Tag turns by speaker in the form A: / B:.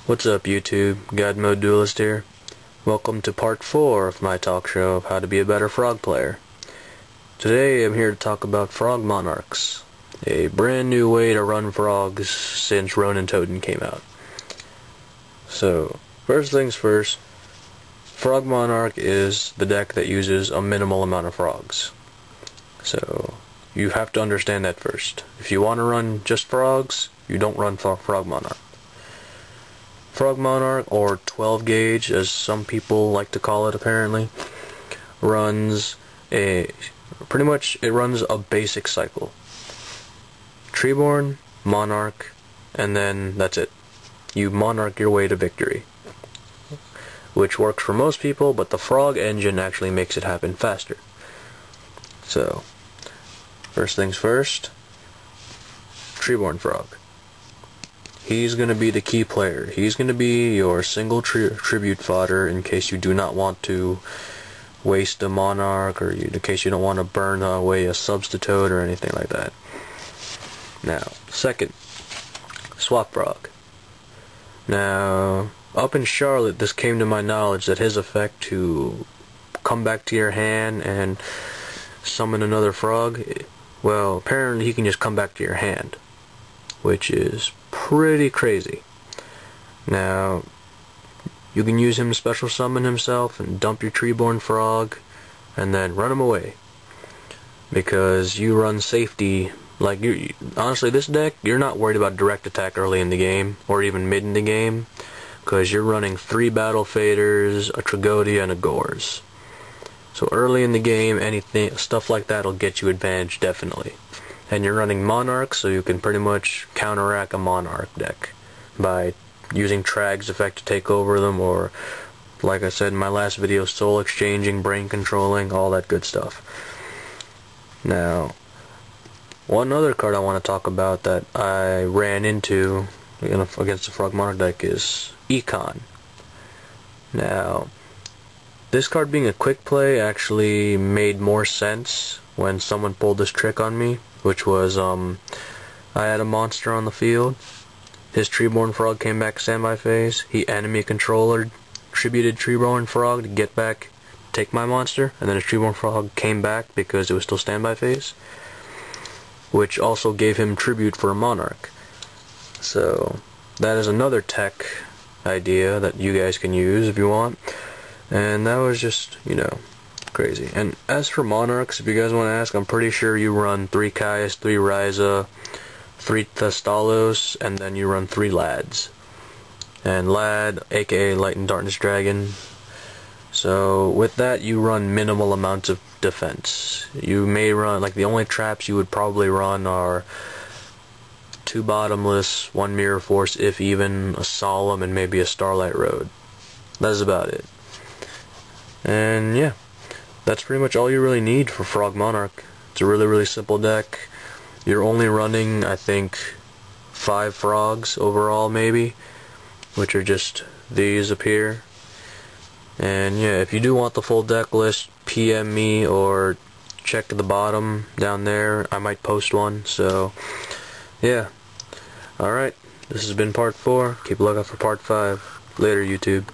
A: What's up, YouTube? God Mode Duelist here. Welcome to part 4 of my talk show of how to be a better frog player. Today I'm here to talk about Frog Monarchs, a brand new way to run frogs since Ronin Totem came out. So, first things first, Frog Monarch is the deck that uses a minimal amount of frogs. So, you have to understand that first. If you want to run just frogs, you don't run Frog Monarch. Frog Monarch, or 12 gauge as some people like to call it apparently, runs it runs a basic cycle. Treeborn, Monarch, and then that's it. You Monarch your way to victory. Which works for most people, but the Frog engine actually makes it happen faster. So, first things first, Treeborn Frog. He's going to be the key player. He's going to be your single tribute fodder in case you do not want to waste a Monarch, or in case you don't want to burn away a Substitute or anything like that. Now, second, Swap Frog. Now, up in Charlotte, this came to my knowledge that his effect to come back to your hand and summon another frog, well, apparently he can just come back to your hand, which is pretty crazy. Now, you can use him to special summon himself and dump your Treeborn Frog and then run him away, because you run safety. Like, honestly, this deck, you're not worried about direct attack early in the game or even mid in the game, because you're running 3 Battle Faders, a Tragodia, and a Gores. So early in the game, stuff like that will get you advantage, definitely. And you're running Monarch, so you can pretty much counteract a Monarch deck by using Trag's effect to take over them, or, like I said in my last video, soul exchanging, brain controlling, all that good stuff. Now, one other card I want to talk about that I ran into against the Frog Monarch deck is Econ. Now, this card being a quick play actually made more sense when someone pulled this trick on me, which was, I had a monster on the field, his Treeborn Frog came back standby phase, he enemy controller tributed Treeborn Frog to get back, take my monster, and then his Treeborn Frog came back because it was still standby phase, which also gave him tribute for a Monarch. So, that is another tech idea that you guys can use if you want, and that was just, crazy. And as for Monarchs, if you guys want to ask, I'm pretty sure you run 3 Caius, 3 Ryza, 3 Thestalos, and then you run 3 Lads. And Lad, aka Light and Darkness Dragon. So with that, you run minimal amounts of defense. You may run, like, the only traps you would probably run are 2 Bottomless, 1 Mirror Force, if even, a Solemn, and maybe a Starlight Road. That's about it. And yeah, that's pretty much all you really need for Frog Monarch. It's a really simple deck. You're only running, I think, 5 frogs overall, maybe, which are just these up here. And yeah, if you do want the full deck list, PM me or check the bottom down there. I might post one. So yeah, alright, this has been part 4. Keep a lookout for part 5. Later, YouTube.